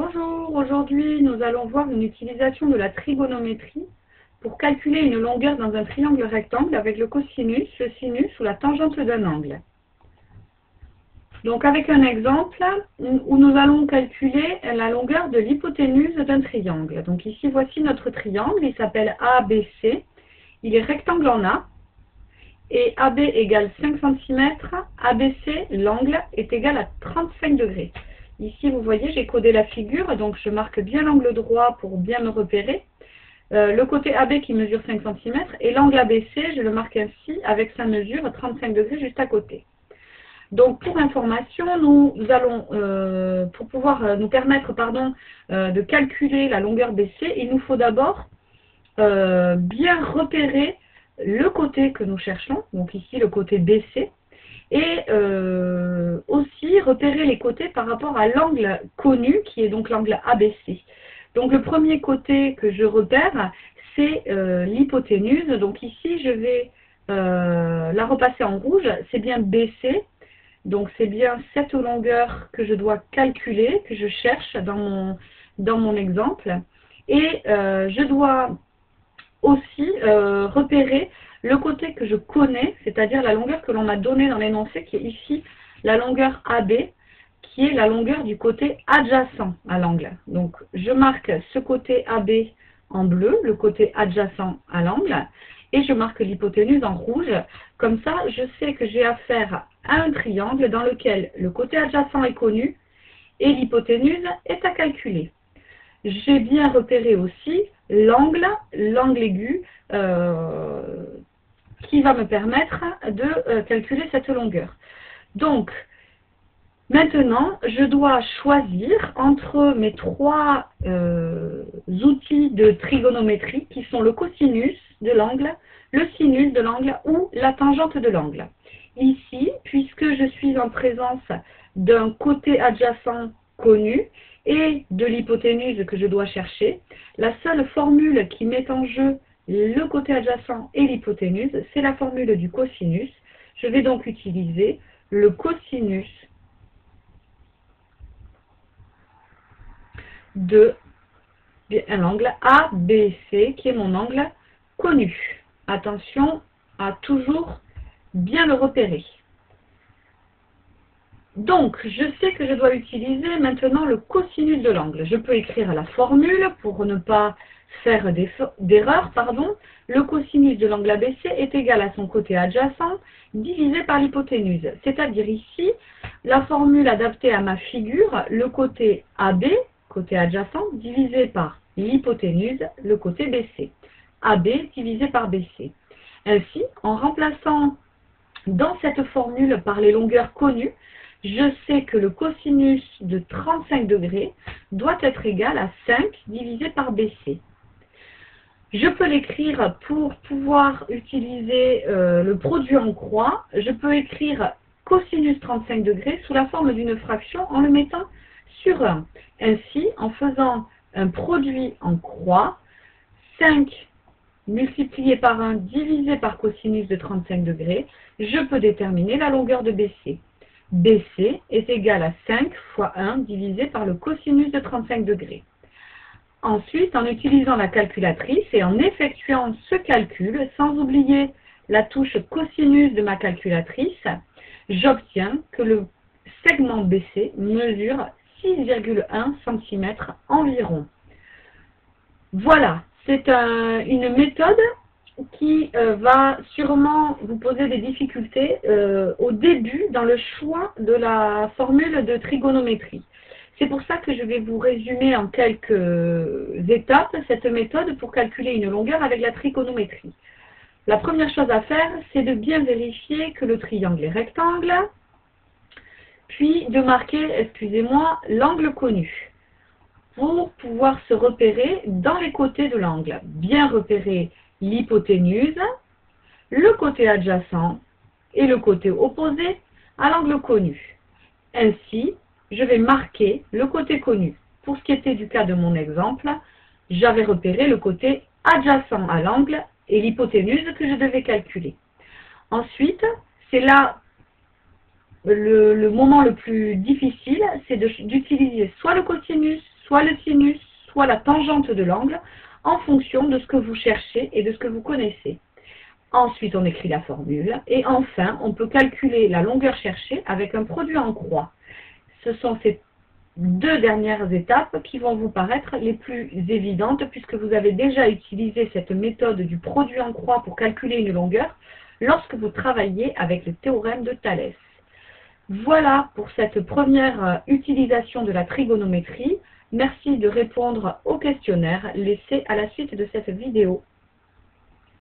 Bonjour, aujourd'hui nous allons voir une utilisation de la trigonométrie pour calculer une longueur dans un triangle rectangle avec le cosinus, le sinus ou la tangente d'un angle. Donc avec un exemple où nous allons calculer la longueur de l'hypoténuse d'un triangle. Donc ici voici notre triangle, il s'appelle ABC, il est rectangle en A et AB égale 5 cm, ABC, l'angle, est égal à 35 degrés. Ici, vous voyez, j'ai codé la figure, donc je marque bien l'angle droit pour bien me repérer. Le côté AB qui mesure 5 cm et l'angle ABC, je le marque ainsi avec sa mesure 35 degrés juste à côté. Donc, pour information, nous allons, pour pouvoir nous permettre de calculer la longueur BC, il nous faut d'abord bien repérer le côté que nous cherchons, donc ici le côté BC, et aussi repérer les côtés par rapport à l'angle connu, qui est donc l'angle ABC. Donc le premier côté que je repère, c'est l'hypoténuse. Donc ici, je vais la repasser en rouge, c'est bien BC. Donc c'est bien cette longueur que je dois calculer, que je cherche dans mon exemple. Et je dois aussi repérer le côté que je connais, c'est-à-dire la longueur que l'on m'a donnée dans l'énoncé, qui est ici la longueur AB, qui est la longueur du côté adjacent à l'angle. Donc je marque ce côté AB en bleu, le côté adjacent à l'angle, et je marque l'hypoténuse en rouge. Comme ça, je sais que j'ai affaire à un triangle dans lequel le côté adjacent est connu et l'hypoténuse est à calculer. J'ai bien repéré aussi l'angle aigu qui va me permettre de calculer cette longueur. Donc, maintenant, je dois choisir entre mes trois outils de trigonométrie qui sont le cosinus de l'angle, le sinus de l'angle ou la tangente de l'angle. Ici, puisque je suis en présence d'un côté adjacent connu et de l'hypoténuse que je dois chercher, la seule formule qui met en jeu le côté adjacent et l'hypoténuse, c'est la formule du cosinus. Je vais donc utiliser le cosinus de un angle ABC, qui est mon angle connu. Attention à toujours bien le repérer. Donc, je sais que je dois utiliser maintenant le cosinus de l'angle. Je peux écrire la formule pour ne pas faire d'erreur. Le cosinus de l'angle ABC est égal à son côté adjacent divisé par l'hypoténuse. C'est-à-dire ici, la formule adaptée à ma figure, le côté AB, côté adjacent, divisé par l'hypoténuse, le côté BC. AB divisé par BC. Ainsi, en remplaçant dans cette formule par les longueurs connues, je sais que le cosinus de 35 degrés doit être égal à 5 divisé par BC. Je peux l'écrire pour pouvoir utiliser le produit en croix. Je peux écrire cosinus 35 degrés sous la forme d'une fraction en le mettant sur 1. Ainsi, en faisant un produit en croix, 5 multiplié par 1 divisé par cosinus de 35 degrés, je peux déterminer la longueur de BC. BC est égal à 5 fois 1 divisé par le cosinus de 35 degrés. Ensuite, en utilisant la calculatrice et en effectuant ce calcul, sans oublier la touche cosinus de ma calculatrice, j'obtiens que le segment BC mesure 6,1 cm environ. Voilà, c'est une méthode qui va sûrement vous poser des difficultés au début dans le choix de la formule de trigonométrie. C'est pour ça que je vais vous résumer en quelques étapes cette méthode pour calculer une longueur avec la trigonométrie. La première chose à faire, c'est de bien vérifier que le triangle est rectangle, puis de marquer, excusez-moi, l'angle connu, pour pouvoir se repérer dans les côtés de l'angle. Bien repérer l'hypoténuse, le côté adjacent et le côté opposé à l'angle connu. Ainsi, je vais marquer le côté connu. Pour ce qui était du cas de mon exemple, j'avais repéré le côté adjacent à l'angle et l'hypoténuse que je devais calculer. Ensuite, c'est là le moment le plus difficile, c'est d'utiliser soit le cosinus, soit le sinus, soit la tangente de l'angle, en fonction de ce que vous cherchez et de ce que vous connaissez. Ensuite, on écrit la formule. Et enfin, on peut calculer la longueur cherchée avec un produit en croix. Ce sont ces deux dernières étapes qui vont vous paraître les plus évidentes puisque vous avez déjà utilisé cette méthode du produit en croix pour calculer une longueur lorsque vous travaillez avec le théorème de Thalès. Voilà pour cette première utilisation de la trigonométrie. Merci de répondre au questionnaire laissé à la suite de cette vidéo.